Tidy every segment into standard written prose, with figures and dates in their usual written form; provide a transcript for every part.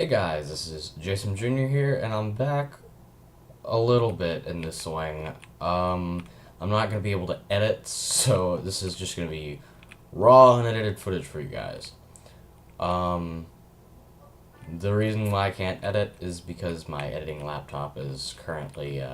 Hey guys, this is Jacemjr here, and I'm back a little bit in this swing. I'm not gonna be able to edit, so this is just gonna be raw unedited footage for you guys. Um, the reason why I can't edit is because my editing laptop is currently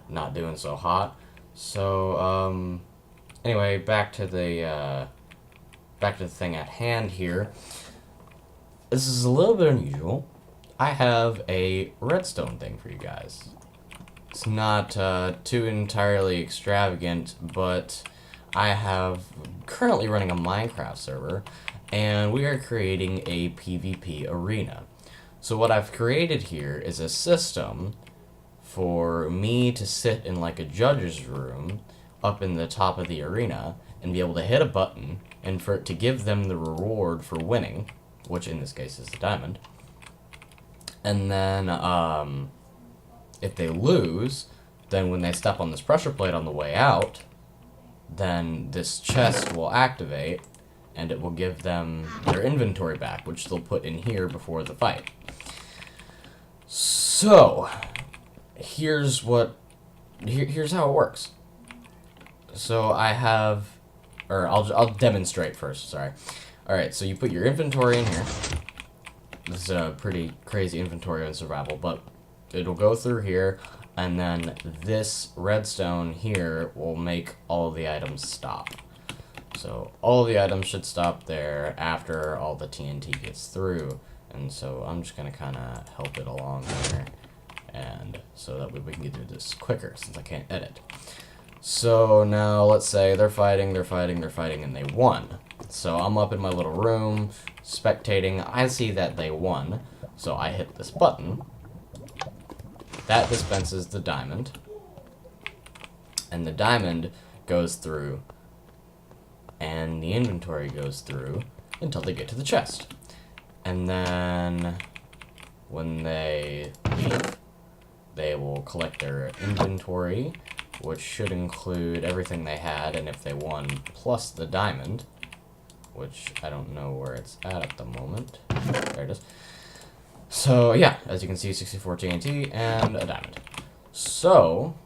not doing so hot. So anyway, back to the thing at hand here. This is a little bit unusual. I have a redstone thing for you guys. It's not too entirely extravagant, but I have currently running a Minecraft server, and we are creating a PvP arena. So what I've created here is a system for me to sit in like a judge's room up in the top of the arena and be able to hit a button and for it to give them the reward for winning, which in this case is the diamond. And then if they lose, then when they step on this pressure plate on the way out, then this chest will activate and it will give them their inventory back, which they'll put in here before the fight. So here's how it works. So I have, or I'll demonstrate first. Sorry. All right. So you put your inventory in here. This is a pretty crazy inventory on survival, but it'll go through here, and then this redstone here will make all of the items stop. So all of the items should stop there after all the TNT gets through, and so I'm just gonna kind of help it along here, and so that we can get through this quicker since I can't edit. So now let's say they're fighting, and they won. So I'm up in my little room, spectating. I see that they won, so I hit this button. That dispenses the diamond, and the diamond goes through, and the inventory goes through until they get to the chest. And then when they leave, they will collect their inventory, which should include everything they had, and if they won, plus the diamond, which I don't know where it's at the moment. There it is. So, yeah, as you can see, 64 TNT and a diamond. So,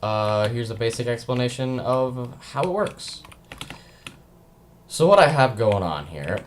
here's a basic explanation of how it works. So what I have going on here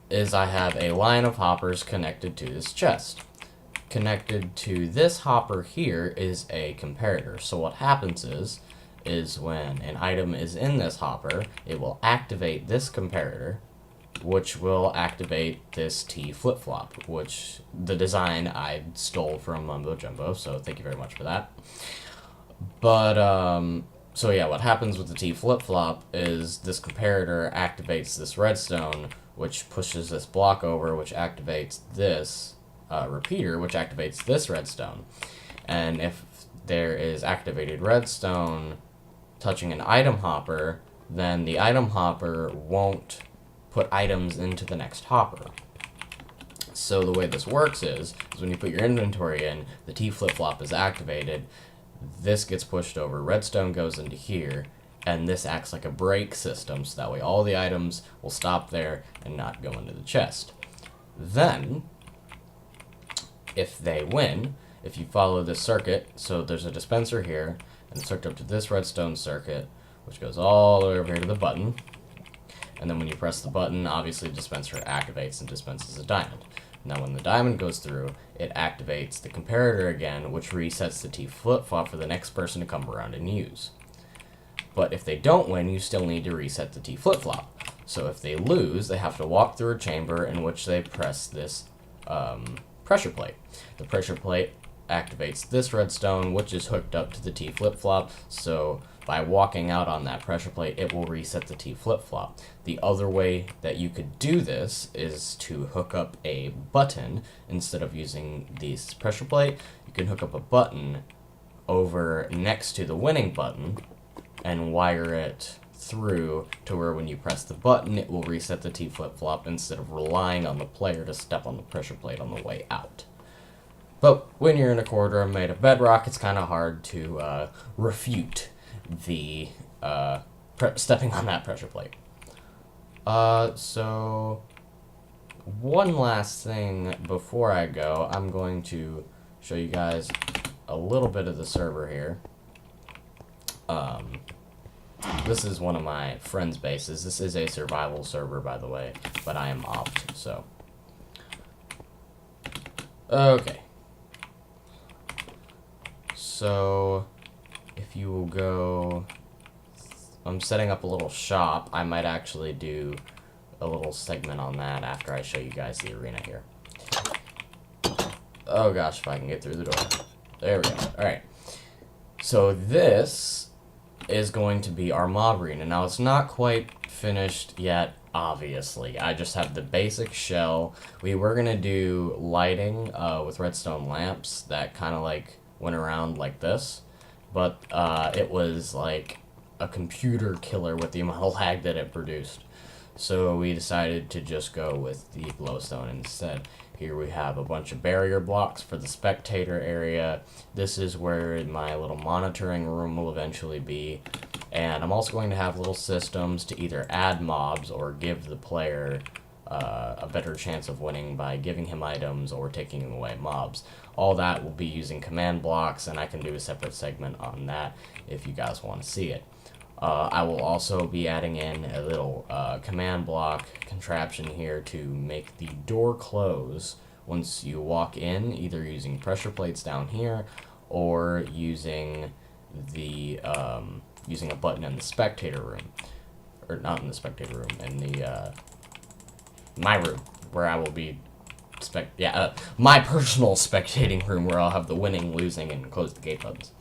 is I have a line of hoppers connected to this chest. Connected to this hopper here is a comparator. So what happens is when an item is in this hopper, it will activate this comparator, which will activate this T flip-flop, which the design I stole from Mumbo Jumbo, so thank you very much for that. But, so yeah, what happens with the T flip-flop is this comparator activates this redstone, which pushes this block over, which activates this repeater, which activates this redstone. And if there is activated redstone touching an item hopper, then the item hopper won't put items into the next hopper. So the way this works is when you put your inventory in, the T flip-flop is activated, this gets pushed over, redstone goes into here, and this acts like a brake system, so that way all the items will stop there and not go into the chest. Then, if they win, if you follow this circuit, so there's a dispenser here, and it's hooked up to this redstone circuit, which goes all the way over here to the button. And then when you press the button, obviously the dispenser activates and dispenses a diamond. Now when the diamond goes through, it activates the comparator again, which resets the T flip-flop for the next person to come around and use. But if they don't win, you still need to reset the T flip-flop. So if they lose, they have to walk through a chamber in which they press this pressure plate. The pressure plate activates this redstone, which is hooked up to the T flip-flop, so by walking out on that pressure plate, it will reset the T flip-flop. The other way that you could do this is to hook up a button instead of using this pressure plate. You can hook up a button over next to the winning button and wire it through to where when you press the button, it will reset the T flip-flop instead of relying on the player to step on the pressure plate on the way out. But when you're in a corridor made of bedrock, it's kind of hard to refute the stepping on that pressure plate. So one last thing before I go, I'm going to show you guys a little bit of the server here. This is one of my friend's bases. This is a survival server, by the way, but I am opt, so. Okay. So, if you will go, I'm setting up a little shop. I might actually do a little segment on that after I show you guys the arena here. Oh gosh, if I can get through the door. There we go. Alright. So this is going to be our mob arena. Now it's not quite finished yet, obviously. I just have the basic shell. We were going to do lighting with redstone lamps that kind of like went around like this. But it was like a computer killer with the amount of lag that it produced. So we decided to just go with the glowstone instead. Here we have a bunch of barrier blocks for the spectator area. This is where my little monitoring room will eventually be. And I'm also going to have little systems to either add mobs or give the player a better chance of winning by giving him items or taking away mobs. All that will be using command blocks, and I can do a separate segment on that if you guys want to see it. I will also be adding in a little command block contraption here to make the door close once you walk in, either using pressure plates down here or using the using a button in the spectator room, or not in the spectator room, in the my room where I will be my personal spectating room where I'll have the winning, losing, and close the gate buttons.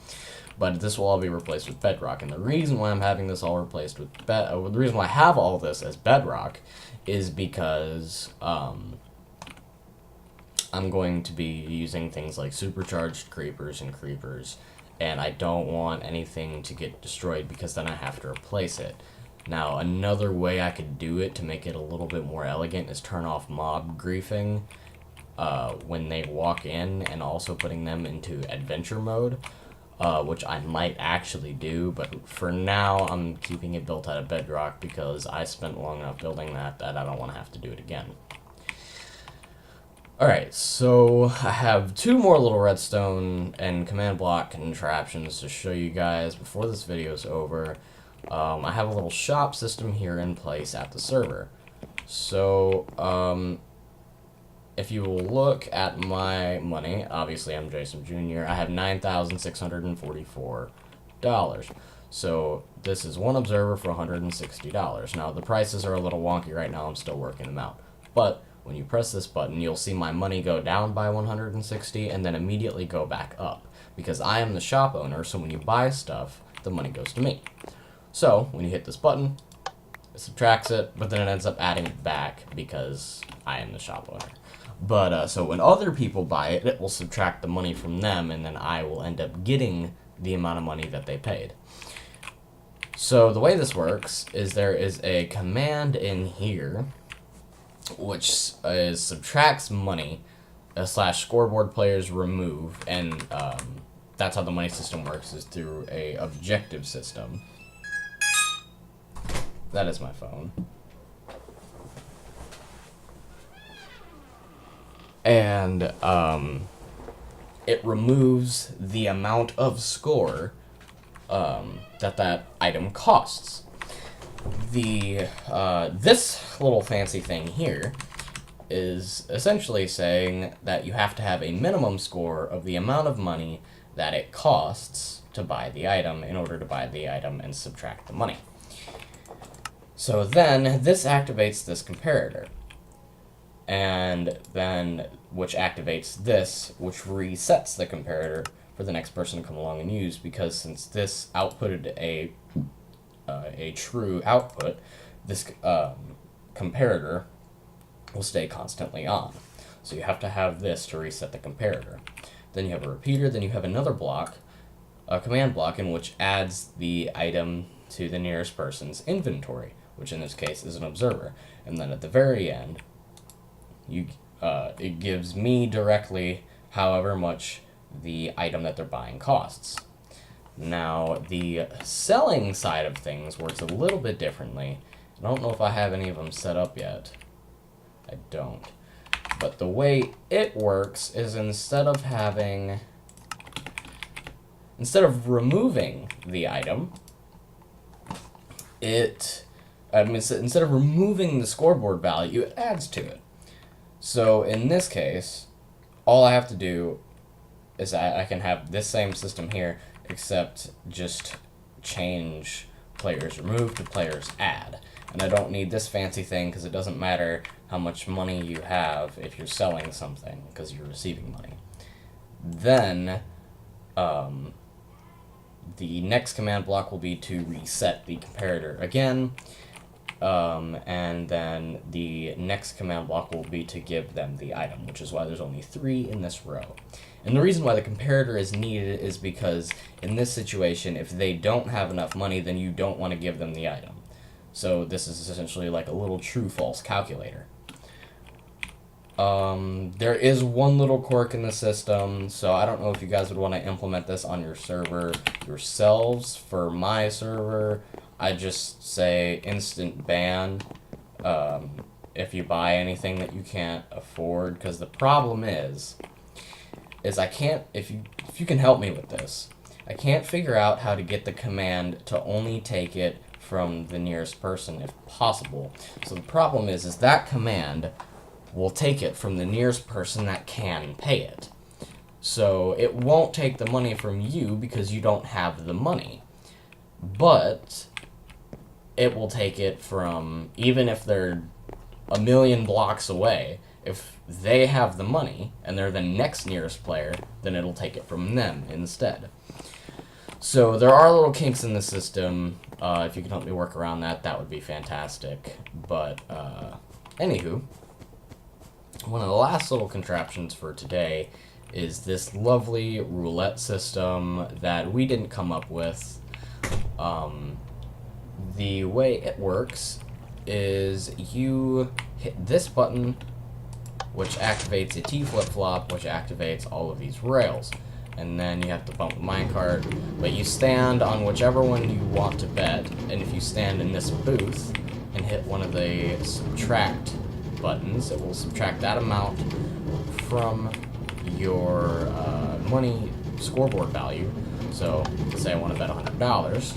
But this will all be replaced with bedrock, and the reason why I'm having this all replaced with the reason why I have all this as bedrock is because I'm going to be using things like supercharged creepers, and I don't want anything to get destroyed because then I have to replace it. Now, another way I could do it to make it a little bit more elegant is turn off mob griefing when they walk in, and also putting them into adventure mode. Which I might actually do, but for now I'm keeping it built out of bedrock because I spent long enough building that I don't want to have to do it again. Alright, so I have two more little redstone and command block contraptions to show you guys before this video is over. I have a little shop system here in place at the server. So, if you will look at my money, obviously I'm Jacemjr, I have $9,644. So this is one observer for $160. Now the prices are a little wonky right now, I'm still working them out. But when you press this button, you'll see my money go down by 160 and then immediately go back up. Because I am the shop owner, so when you buy stuff, the money goes to me. So when you hit this button, it subtracts it, but then it ends up adding it back because I am the shop owner. But, so when other people buy it, it will subtract the money from them, and then I will end up getting the amount of money that they paid. So the way this works is there is a command in here, which subtracts money, / scoreboard players remove, and that's how the money system works, is through a objective system. That is my phone. And it removes the amount of score that item costs. This little fancy thing here is essentially saying that you have to have a minimum score of the amount of money that it costs to buy the item in order to buy the item and subtract the money. So then this activates this comparator. And then, which activates this, which resets the comparator for the next person to come along and use, because since this outputted a true output, this comparator will stay constantly on. So you have to have this to reset the comparator. Then you have a repeater, then you have another block, a command block, in which adds the item to the nearest person's inventory, which in this case is an observer. And then at the very end, it gives me directly however much the item that they're buying costs. Now, the selling side of things works a little bit differently. I don't know if I have any of them set up yet. I don't. But the way it works is instead of removing the item, instead of removing the scoreboard value, it adds to it. So in this case, all I have to do is I can have this same system here, except just change players remove to players add. And I don't need this fancy thing because it doesn't matter how much money you have if you're selling something, because you're receiving money. Then the next command block will be to reset the comparator again, and then the next command block will be to give them the item, which is why there's only 3 in this row. And the reason why the comparator is needed is because in this situation, if they don't have enough money, then you don't want to give them the item. So this is essentially like a little true-false calculator. There is one little quirk in the system, so I don't know if you guys would want to implement this on your server yourselves. For my server, I just say instant ban if you buy anything that you can't afford, because the problem is I can't, if you can help me with this, I can't figure out how to get the command to only take it from the nearest person if possible. So the problem is that command will take it from the nearest person that can pay it. So it won't take the money from you because you don't have the money. But it will take it from, even if they're a million blocks away, if they have the money and they're the next nearest player, then it'll take it from them instead. So there are little kinks in the system. If you can help me work around that, that would be fantastic. But anywho, one of the last little contraptions for today is this lovely roulette system that we didn't come up with. The way it works is you hit this button, which activates a T flip-flop, which activates all of these rails. And then you have to bump the minecart, but you stand on whichever one you want to bet, and if you stand in this booth and hit one of the subtract buttons, it will subtract that amount from your money scoreboard value. So let's say I want to bet $100,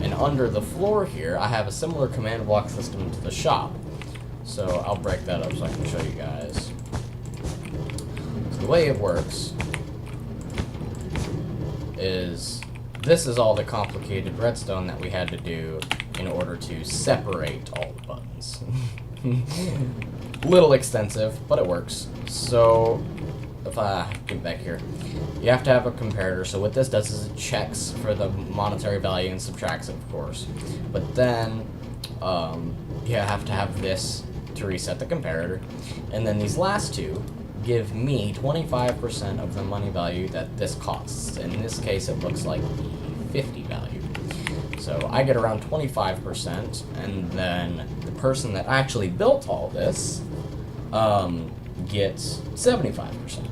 and under the floor here I have a similar command block system to the shop. So I'll break that up so I can show you guys. So the way it works is this is all the complicated redstone that we had to do in order to separate all the buttons. Little extensive, but it works. So if I get back here, you have to have a comparator. So what this does is it checks for the monetary value and subtracts it, of course. But then you have to have this to reset the comparator, and then these last two give me 25% of the money value that this costs. In this case, it looks like the 50 value. So I get around 25%, and then the person that actually built all this gets 75%.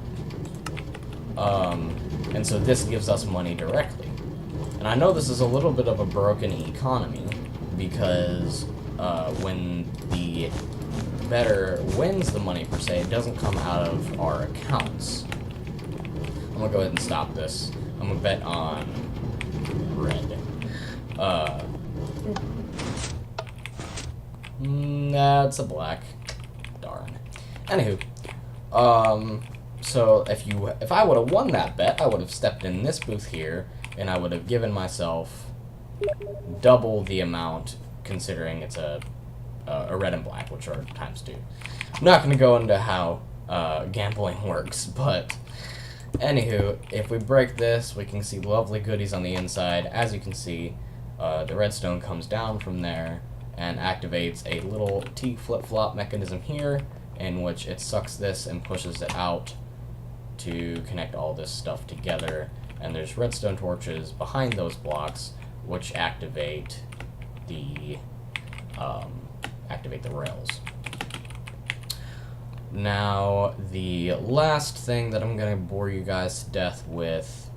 And so this gives us money directly. And I know this is a little bit of a broken economy, because when the bettor wins the money per se, it doesn't come out of our accounts. I'm gonna go ahead and stop this. I'm gonna bet on red. That's a black. Darn. Anywho, so if I would have won that bet, I would have stepped in this booth here, and I would have given myself double the amount, considering it's a red and black, which are ×2. I'm not going to go into how gambling works, but anywho, if we break this, we can see lovely goodies on the inside. As you can see, the redstone comes down from there and activates a little T flip-flop mechanism here, in which it sucks this and pushes it out to connect all this stuff together. And there's redstone torches behind those blocks, which activate the rails. Now, the last thing that I'm going to bore you guys to death with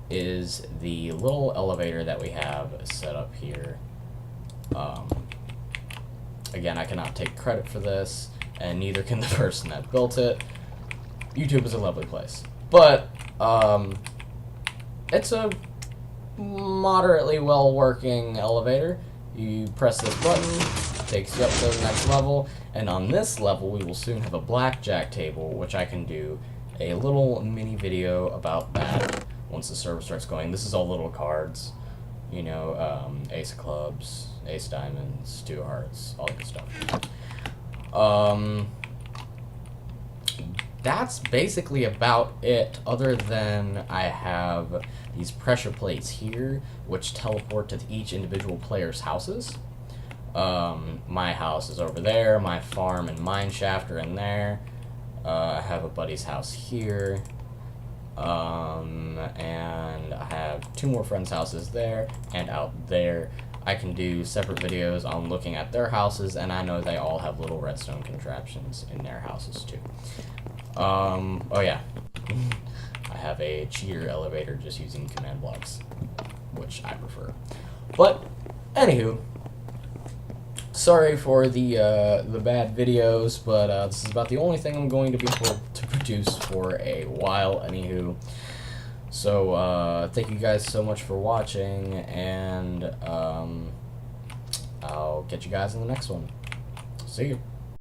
is the little elevator that we have set up here. Again, I cannot take credit for this. and neither can the person that built it. YouTube is a lovely place. But, it's a moderately well-working elevator. You press this button, takes you up to the next level, and on this level we will soon have a blackjack table, which I can do a little mini video about that once the server starts going. This is all little cards, you know, ace of clubs, ace diamonds, two hearts, all that good stuff. That's basically about it, other than I have these pressure plates here, which teleport to each individual player's houses. My house is over there, my farm and mine shaft are in there. I have a buddy's house here, and I have two more friends' houses there and out there. I can do separate videos on looking at their houses, and I know they all have little redstone contraptions in their houses too. Oh yeah, I have a cheater elevator just using command blocks, which I prefer. But, anywho, sorry for the bad videos, but this is about the only thing I'm going to be able to produce for a while, anywho. So, thank you guys so much for watching, and I'll get you guys in the next one. See you.